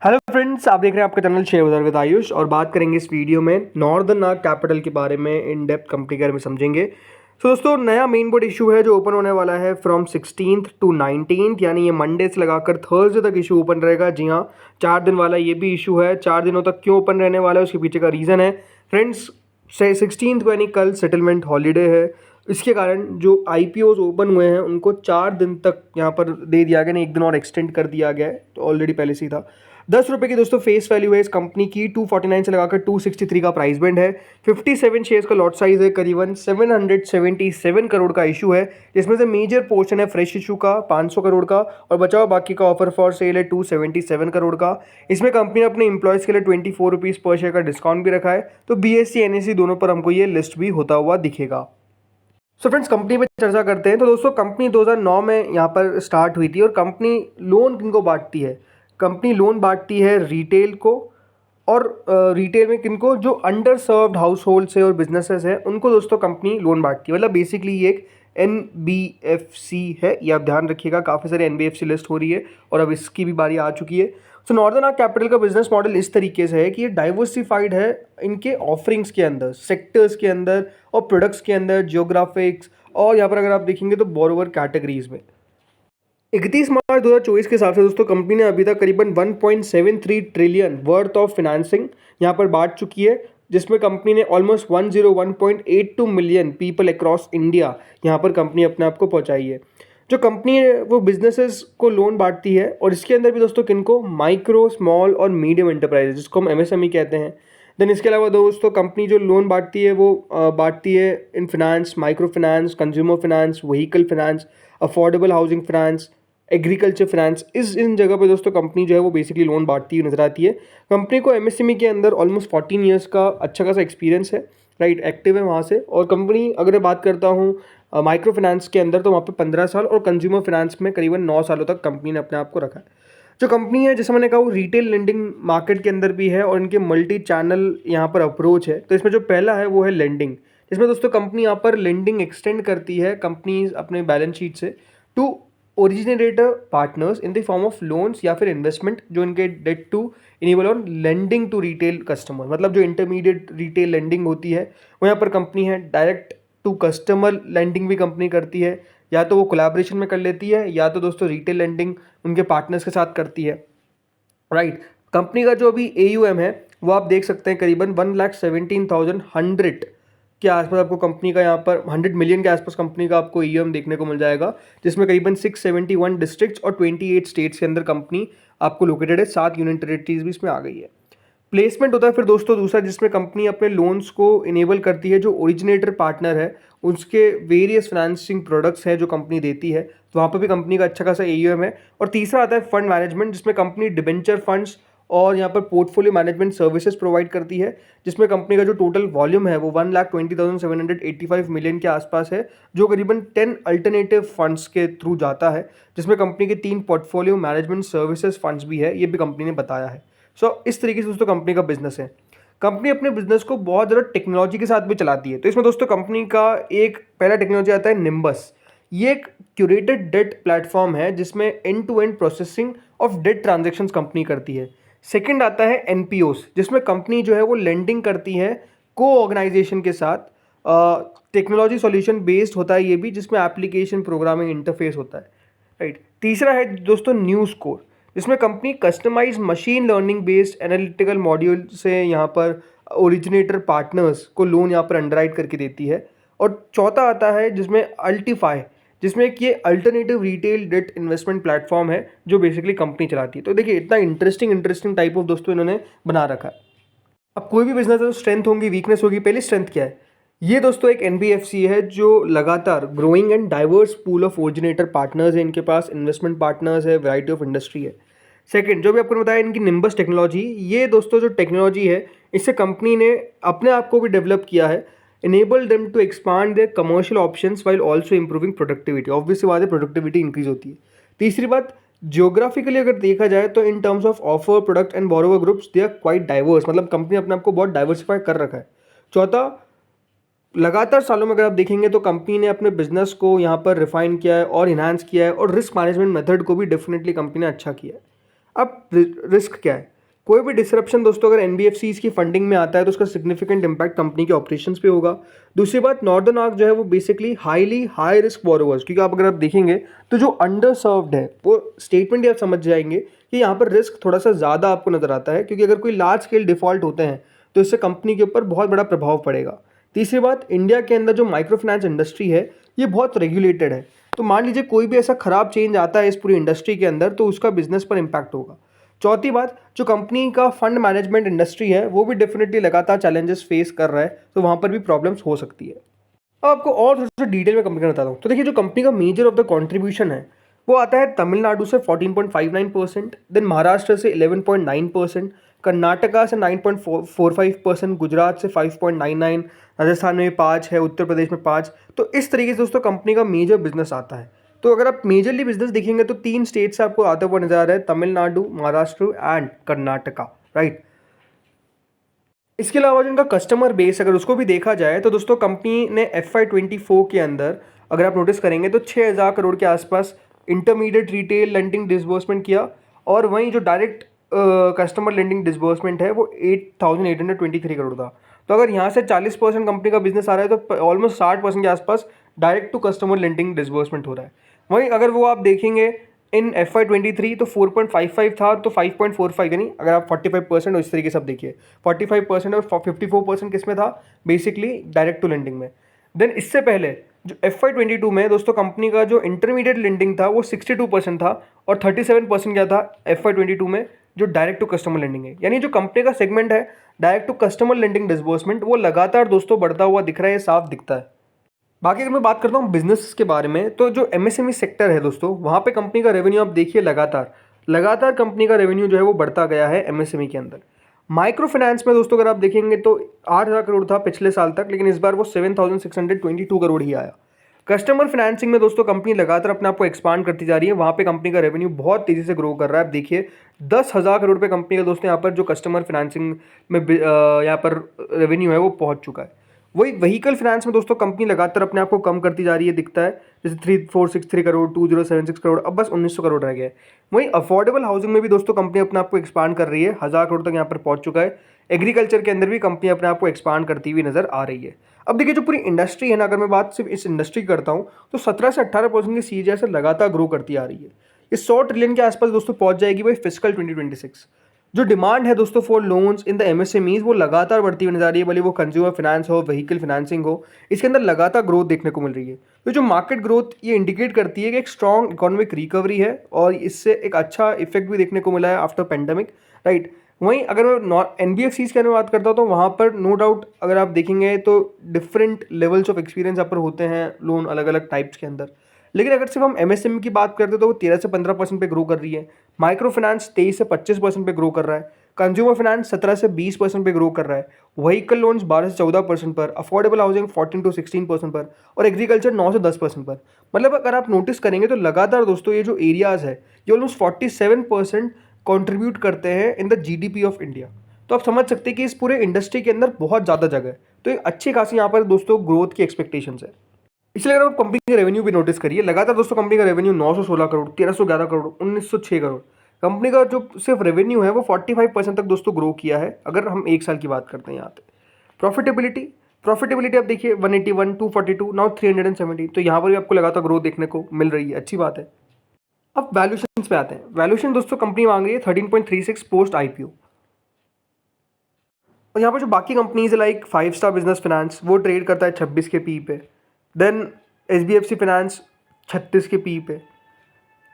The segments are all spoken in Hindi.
हेलो फ्रेंड्स, आप देख रहे हैं आपका चैनल शेयर बाजार विद आयुष और बात करेंगे इस वीडियो में नॉर्दर्न आर्क कैपिटल के बारे में इन डेप्थ कंपनी के बारे में समझेंगे। तो दोस्तों, नया मेन बोर्ड इशू है जो ओपन होने वाला है फ्रॉम 16th टू 19th, यानी ये मंडे से लगाकर थर्सडे तक इशू ओपन रहेगा। जी हाँ, 4 दिन वाला ये भी इशू है। 4 दिनों तक क्यों ओपन रहने वाला है उसके पीछे का रीज़न है फ्रेंड्स। 16th को यानी कल सेटलमेंट हॉलीडे है। इसके कारण जो IPOs ओपन हुए हैं उनको 4 दिन तक यहाँ पर दे दिया गया, नहीं 1 दिन और एक्सटेंड कर दिया गया है, तो ऑलरेडी पहले से ही था। 10 रुपये की दोस्तों फेस वैल्यू है इस कंपनी की। 249 से लगाकर 263 का प्राइस बैंड है। 57 शेयर्स का लॉट साइज है। करीबन 777 करोड़ का इशू है, जिसमें से मेजर पोर्शन है फ्रेश इशू का 500 करोड़ का, और बचा हुआ बाकी का ऑफर फॉर सेल है 277 करोड़ का। इसमें कंपनी ने अपने एम्प्लॉयज़ के लिए 24 रुपीज़ पर शेयर का डिस्काउंट भी रखा है। तो BSE NSE दोनों पर हमको ये लिस्ट भी होता हुआ दिखेगा। सो फ्रेंड्स, कंपनी पे चर्चा करते हैं। तो दोस्तों, कंपनी 2009 में यहाँ पर स्टार्ट हुई थी और कंपनी लोन किनको बांटती है? कंपनी लोन बांटती है रिटेल को, और रिटेल में किनको? जो अंडर सर्व्ड हाउस होल्ड्स है और बिजनेसेस है उनको दोस्तों कंपनी लोन बांटती है। मतलब बेसिकली ये एक NBFC है, ये आप ध्यान रखिएगा। काफ़ी सारे NBFC लिस्ट हो रही है और अब इसकी भी बारी आ चुकी है। सो नॉर्दर्न आर्क कैपिटल का बिजनेस मॉडल इस तरीके से है कि ये डाइवर्सिफाइड है इनके ऑफरिंग्स के अंदर, सेक्टर्स के अंदर और प्रोडक्ट्स के अंदर, जियोग्राफिक्स, और यहाँ पर अगर आप देखेंगे तो बोरोवर कैटेगरीज में। 31 मार्च 2024 के हिसाब से दोस्तों कंपनी ने अभी तक करीबन 1.73 ट्रिलियन वर्थ ऑफ फाइनेंसिंग यहाँ पर बांट चुकी है, जिसमें कंपनी ने almost 101.82 million people across India यहाँ पर कंपनी अपने आप को पहुँचाई है। जो कंपनी है वो बिजनेसेस को लोन बांटती है, और इसके अंदर भी दोस्तों किनको? माइक्रो, स्मॉल और मीडियम एंटरप्राइजेस, जिसको हम MSME कहते हैं। देन इसके अलावा दोस्तों कंपनी जो लोन बांटती है वो बांटती है इन finance, micro finance, consumer finance, vehicle finance, affordable housing finance, agriculture finance. इन जगह पे दोस्तों कंपनी जो है वो बेसिकली लोन बांटती हुई नजर आती है। कंपनी को MSME के अंदर ऑलमोस्ट 14 ईयर्स का अच्छा खासा एक्सपीरियंस है, राइट, एक्टिव है वहाँ से। और कंपनी अगर मैं बात करता हूँ माइक्रो फाइनेंस के अंदर, तो वहाँ पे 15 साल, और कंज्यूमर फाइनेंस में करीबन 9 सालों तक कंपनी ने अपने आप को रखा है। जो कंपनी है, जैसे मैंने कहा, वो रिटेल लेंडिंग मार्केट के अंदर भी है और इनके मल्टी चैनल यहाँ पर अप्रोच है। तो इसमें जो पहला है वो है लेंडिंग। इसमें दोस्तों कंपनी यहाँ पर लेंडिंग एक्सटेंड करती है कंपनी अपने बैलेंस शीट से to originator partners in the form of loans या फिर इन्वेस्टमेंट, जो इनके debt to enable on lending to retail customer. मतलब जो इंटरमीडिएट रिटेल लेंडिंग होती है वो यहाँ पर कंपनी है। डायरेक्ट टू कस्टमर लेंडिंग भी कंपनी करती है, या तो वो कोलैबोरेशन में कर लेती है, या तो दोस्तों रिटेल लेंडिंग उनके पार्टनर्स के साथ करती है, राइट। कंपनी का जो अभी AUM है वो आप देख सकते हैं करीबन 1,17,100 के आसपास आपको कंपनी का यहाँ पर 100 मिलियन के आसपास कंपनी का आपको AUM देखने को मिल जाएगा, जिसमें करीबन 671 डिस्ट्रिक्ट्स और 28 स्टेट्स के अंदर कंपनी आपको लोकेटेड है। 7 यूनियन टेरिटरीज भी इसमें आ गई है। प्लेसमेंट होता है फिर दोस्तों दूसरा, जिसमें कंपनी अपने लोन्स को इनेबल करती है। जो ओरिजिनेटर पार्टनर है उसके वेरियस फाइनेंसिंग प्रोडक्ट्स हैं जो कंपनी देती है, तो वहाँ पर भी कंपनी का अच्छा खासा AUM है। और तीसरा आता है फंड मैनेजमेंट, जिसमें कंपनी डिबेंचर फंड्स और यहाँ पर पोर्टफोलियो मैनेजमेंट सर्विसेज प्रोवाइड करती है, जिसमें कंपनी का जो टोटल वॉल्यूम है वो 1,20,785 मिलियन के आसपास है, जो करीबन 10 अल्टरनेटिव फंड्स के थ्रू जाता है, जिसमें कंपनी के 3 पोर्टफोलियो मैनेजमेंट सर्विसेज फंड्स भी है, ये भी कंपनी ने बताया है। सो इस तरीके से दोस्तों कंपनी का बिजनेस है। कंपनी अपने बिजनेस को बहुत ज़्यादा टेक्नोलॉजी के साथ भी चलाती है। तो इसमें दोस्तों कंपनी का एक पहला टेक्नोलॉजी आता है निम्बस। ये एक क्यूरेटेड डेट प्लेटफॉर्म है जिसमें end to end processing of debt transactions company करती है। सेकंड आता है NPOs, जिसमें कंपनी जो है वो लेंडिंग करती है को ऑर्गेनाइजेशन के साथ। टेक्नोलॉजी सॉल्यूशन बेस्ड होता है ये भी, जिसमें एप्लीकेशन प्रोग्रामिंग इंटरफेस होता है, राइट। तीसरा है दोस्तों न्यू स्कोर, जिसमें company customise machine learning based analytical module से यहाँ पर ओरिजिनेटर पार्टनर्स को लोन यहाँ पर अंडरराइट करके देती है। और चौथा आता है जिसमें अल्टीफाई, जिसमें कि ये alternative retail debt investment platform है जो बेसिकली कंपनी चलाती है। तो देखिए इतना इंटरेस्टिंग टाइप ऑफ दोस्तों इन्होंने बना रखा है। अब कोई भी बिजनेस है तो स्ट्रेंथ होगी, वीकनेस होगी। पहली स्ट्रेंथ क्या है? ये दोस्तों एक NBFC है जो लगातार growing and diverse pool of originator partners है इनके पास, इन्वेस्टमेंट पार्टनर्स है, वैरायटी ऑफ इंडस्ट्री है। सेकंड, जो भी आपको बताया इनकी निम्बस टेक्नोलॉजी, ये दोस्तों जो टेक्नोलॉजी है इससे कंपनी ने अपने आप को भी डेवलप किया है। Enable them to expand their commercial options while also improving productivity. Obviously बात है, प्रोडक्टिविटी इंक्रीज होती है। तीसरी बात, जियोग्राफिकली अगर देखा जाए तो in terms of offer, product and borrower groups they are quite diverse. मतलब कंपनी अपने आप को बहुत डाइवर्सिफाई कर रखा है। चौथा, लगातार सालों में अगर आप देखेंगे तो कंपनी ने अपने बिजनेस को यहाँ पर रिफाइन किया है और इन्हांस किया है, और रिस्क मैनेजमेंट मेथड को भी डेफिनेटली कंपनी ने अच्छा किया है। अब रिस्क क्या है? कोई भी डिसरप्शन दोस्तों अगर एनबीएफसीज की फंडिंग में आता है तो उसका सिग्निफिकेंट इम्पैक्ट कंपनी के ऑपरेशंस पे होगा। दूसरी बात, नॉर्दर्न आर्क जो है वो बेसिकली हाई रिस्क बोरोवर्स, क्योंकि अगर आप देखेंगे तो जो अंडर सर्व्ड है वो स्टेटमेंट आप समझ जाएंगे कि यहाँ पर रिस्क थोड़ा सा ज़्यादा आपको नजर आता है, क्योंकि अगर कोई लार्ज स्केल डिफॉल्ट होते हैं तो इससे कंपनी के ऊपर बहुत बड़ा प्रभाव पड़ेगा। तीसरी बात, इंडिया के अंदर जो माइक्रो फाइनेंस इंडस्ट्री है ये बहुत रेगुलेटेड है, तो मान लीजिए कोई भी ऐसा खराब चेंज आता है इस पूरी इंडस्ट्री के अंदर तो उसका बिजनेस पर इम्पैक्ट होगा। चौथी बात, जो कंपनी का फंड मैनेजमेंट इंडस्ट्री है वो भी डेफिनेटली लगातार चैलेंजेस फेस कर रहा है, तो वहाँ पर भी प्रॉब्लम्स हो सकती है। अब आपको और थोड़ा सा डिटेल में कंपनी का बताता हूँ। तो देखिए, जो कंपनी का मेजर ऑफ द कंट्रीब्यूशन है वो आता है तमिलनाडु से 14.59%, देन महाराष्ट्र से 11.9%, कर्नाटका से 9.45%, गुजरात से 5.99, राजस्थान में 5 है, उत्तर प्रदेश में 5। तो इस तरीके से दोस्तों कंपनी का मेजर बिजनेस आता है। तो अगर आप मेजरली बिजनेस देखेंगे तो 3 स्टेट से आपको आता हुआ नजर आ रहा है, तमिलनाडु, महाराष्ट्र एंड कर्नाटका, राइट। इसके अलावा जो इनका कस्टमर बेस अगर उसको भी देखा जाए तो दोस्तों कंपनी ने FY24 के अंदर अगर आप नोटिस करेंगे तो 6,000 करोड़ के आसपास इंटरमीडिएट रिटेल लेंडिंग डिसबर्समेंट किया, और वहीं जो डायरेक्ट कस्टमर लेंडिंग डिसबर्समेंट है वो 8,823 करोड़ था। तो अगर यहाँ से 40% कंपनी का बिजनेस आ रहा है तो ऑलमोस्ट 60% के आसपास direct to customer lending disbursement हो रहा है। वहीं अगर वो आप देखेंगे इन FY23 तो 4.55 था, तो 5.45 यानी अगर आप 45% इस तरीके से आप देखिए 45% और 54% किस में था, बेसिकली डायरेक्ट टू लेंडिंग में। देन इससे पहले जो FY22 में दोस्तों कंपनी का जो इंटरमीडिएट लेंडिंग था वो 62% था, और 37% क्या था FY22 में जो डायरेक्ट टू कस्टमर लेंडिंग है। यानी जो कंपनी का सेगमेंट है direct to customer lending disbursement वो लगातार दोस्तों बढ़ता हुआ दिख रहा है, ये साफ दिखता है। बाकी अगर मैं बात करता हूँ बिजनेस के बारे में, तो जो MSME सेक्टर है दोस्तों वहाँ पे कंपनी का रेवेन्यू आप देखिए लगातार कंपनी का रेवेन्यू जो है वो बढ़ता गया है MSME के अंदर। माइक्रो फाइनेंस में दोस्तों अगर आप देखेंगे तो 8,000 करोड़ था पिछले साल तक, लेकिन इस बार वो 7,622 करोड़ ही आया। कस्टमर फाइनेंसिंग में दोस्तों कंपनी लगातार अपने आप को एक्सपांड करती जा रही है, वहाँ पे कंपनी का रेवेन्यू बहुत तेज़ी से ग्रो कर रहा है। आप देखिए 10,000 करोड़ पे कंपनी का दोस्तों यहाँ पर जो कस्टमर फाइनेंसिंग में यहाँ पर रेवेन्यू है वो पहुँच चुका है। वही व्हीकल फाइनेंस में दोस्तों कंपनी लगातार अपने आप को कम करती जा रही है, दिखता है, जैसे 3,463 करोड़, 2,076 करोड़, अब बस 1,900 करोड़ रह गया है। वहीं अफोर्डेबल हाउसिंग में भी दोस्तों कंपनी अपने आप को एक्सपांड कर रही है, 1,000 करोड़ तक यहाँ पर पहुंच चुका है। एग्रीकल्चर के अंदर भी कंपनी अपने आप को एक्सपांड करती हुई नजर आ रही है। अब देखिए जो पूरी इंडस्ट्री है ना, अगर मैं बात सिर्फ इस इंडस्ट्री की करता हूँ तो 17 से 18% की CAGR से लगातार ग्रो करती आ रही है। ये 100 ट्रिलियन के आसपास दोस्तों पहुंच जाएगी भाई फिस्कल 2026। जो डिमांड है दोस्तों for loans in the MSMEs वो लगातार बढ़ती हुई नजर आ रही है, भले वो कंज्यूमर फाइनेंस हो, व्हीकल फाइनेंसिंग हो, इसके अंदर लगातार ग्रोथ देखने को मिल रही है। तो जो मार्केट ग्रोथ ये इंडिकेट करती है कि एक स्ट्रॉन्ग इकोनॉमिक रिकवरी है, और इससे एक अच्छा इफेक्ट भी देखने को मिला है आफ्टर पेंडेमिक, राइट। वहीं अगर मैं NBFCs के बारे में बात करता हूँ तो वहाँ पर नो डाउट अगर आप देखेंगे तो डिफरेंट लेवल्स ऑफ एक्सपीरियंस यहाँ पर होते हैं लोन अलग अलग टाइप्स के अंदर। लेकिन अगर सिर्फ हम MSME की बात करते हैं तो वो 13 से 15% पे ग्रो कर रही है। माइक्रो फाइनेंस 23 से 25% पे ग्रो कर रहा है। कंज्यूमर फाइनेंस 17 से 20% पे ग्रो कर रहा है। व्हीकल लोन्स 12 से 14% पर, अफोर्डेबल हाउसिंग 14 to 16% पर, और एग्रीकल्चर 9 से 10% पर। मतलब अगर आप नोटिस करेंगे तो लगातार दोस्तों ये जो एरियाज है ये ऑलमोस्ट 47% कॉन्ट्रीब्यूट करते हैं in the GDP of India. तो आप समझ सकते हैं कि इस पूरे इंडस्ट्री के अंदर बहुत ज़्यादा जगह है, तो एक अच्छी खासी यहाँ पर दोस्तों ग्रोथ की एक्सपेक्टेशंस है। इसलिए अगर आप कंपनी के रेवेन्यू भी नोटिस करिए, लगातार दोस्तों कंपनी का रेवेन्यू 916 करोड़, 1311 करोड़, 1906 करोड़। कंपनी का जो सिर्फ रेवेन्यू है वो 45% तक दोस्तों ग्रो किया है अगर हम एक साल की बात करते हैं यहाँ पे। प्रॉफिटेबिलिटी आप देखिए 181, 242, नाउ 370, तो यहाँ पर भी आपको लगातार ग्रोथ देखने को मिल रही है, अच्छी बात है। अब वैल्यूशन पे आते हैं। वैल्यूशन दोस्तों कंपनी मांग रही है 13.36 पोस्ट IPO। और यहाँ पर जो बाकी कंपनीज है लाइक 5 स्टार बिजनेस फाइनेंस वो ट्रेड करता है 26 के पी पे, देन SBFC फाइनेंस 36 के पी पे,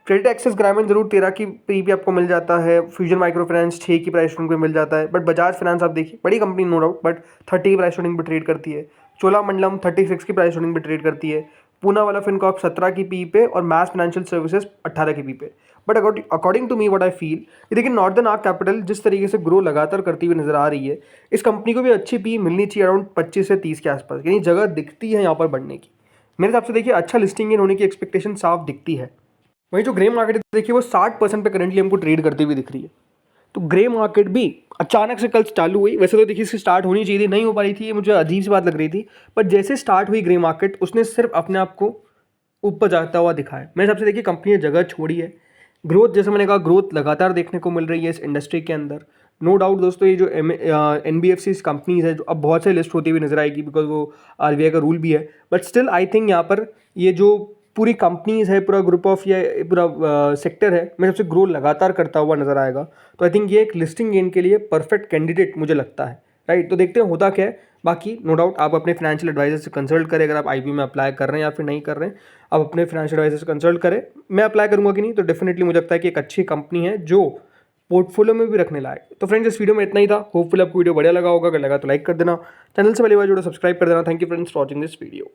क्रेडिट एक्सेस ग्रामीण जरूर 13 की पी पे आपको मिल जाता है, फ्यूजन माइक्रो फाइनेंस 6 की प्राइस पे मिल जाता है, बट बजाज फाइनेंस आप देखिए बड़ी कंपनी नो डाउट, बट 30 की प्राइस पे ट्रेड करती है। चोलामंडलम 36 की प्राइस पे ट्रेड करती है। पूना वाला फिनकॉर्प 17 की पी पे, और मैस फाइनेंशियल सर्विसेज 18 की पी पे। But according to me what I feel, ये देखिए नॉर्दर्न आर्क कैपिटल जिस तरीके से ग्रो लगातार करती हुई नजर आ रही है, इस कंपनी को भी अच्छी पी मिलनी चाहिए अराउंड 25 से 30 के आसपास, यानी जगह दिखती है यहाँ पर बढ़ने की। मेरे हिसाब से देखिए अच्छा लिस्टिंग इन होने की एक्सपेक्टेशन साफ दिखती है। वहीं जो ग्रे मार्केट देखिए वो 60% पे करेंटली हमको ट्रेड करती हुई दिख रही है। तो ग्रे मार्केट भी अचानक से कल चालू हुई, वैसे तो देखिए इसकी स्टार्ट होनी चाहिए थी, नहीं हो पा रही थी, ये मुझे अजीब सी बात लग रही थी, पर जैसे स्टार्ट हुई ग्रे मार्केट उसने सिर्फ अपने आप को ऊपर जाता हुआ दिखा है। मेरे हिसाब से देखिए कंपनी ने जगह छोड़ी है, ग्रोथ, जैसे मैंने कहा, ग्रोथ लगातार देखने को मिल रही है इस इंडस्ट्री के अंदर। नो डाउट दोस्तों, ये जो NBFC कंपनीज है जो अब बहुत से लिस्ट होती हुई नजर आएगी, बिकॉज वो RBI का रूल भी है। बट स्टिल आई थिंक यहाँ पर ये जो पूरी कंपनीज है, पूरा ग्रुप ऑफ या पूरा सेक्टर है, मेरे सबसे ग्रो लगातार करता हुआ नजर आएगा। तो आई थिंक ये एक लिस्टिंग गेन के लिए परफेक्ट कैंडिडेट मुझे लगता है, राइट। तो देखते हैं होता क्या है। बाकी नो डाउट आप अपने फाइनेंशियल एडवाइजर से कंसल्ट करें, अगर आप IPO में अप्लाई कर रहे हैं या फिर नहीं कर रहे हैं, आप अपने फाइनेंशियल एडवाइजर से कंसल्ट करें। मैं अप्लाई करूंगा कि नहीं, तो डेफिनेटली मुझे लगता है कि एक अच्छी कंपनी है जो पोर्टफोलियो में भी रखने लायक। तो फ्रेंड्स, इस वीडियो में इतना ही था। होपफुली आपको वीडियो बढ़िया लगा होगा, अगर लगा तो लाइक कर देना, चैनल से पहली बार जुड़ो सब्सक्राइब कर देना। Thank you friends for watching this video.